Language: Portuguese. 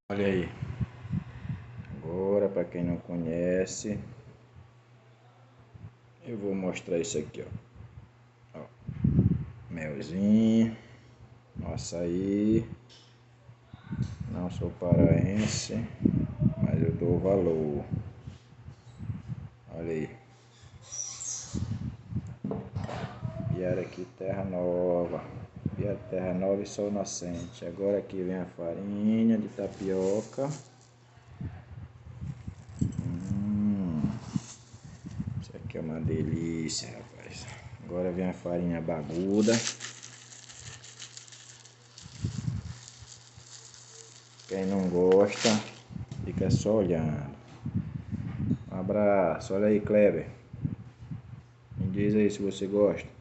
Olha aí, agora para quem não conhece, eu vou mostrar isso aqui, ó. Melzinho, açaí. Não sou paraense, mas eu dou valor. Olha aí, vieram aqui Terra Nova, Terra Nova e Sol Nascente. Agora aqui vem a farinha de tapioca. Isso aqui é uma delícia, rapaz. Agora vem a farinha baguda. Quem não gosta, fica só olhando. Um abraço. Olha aí, Kleber. Me diz aí se você gosta.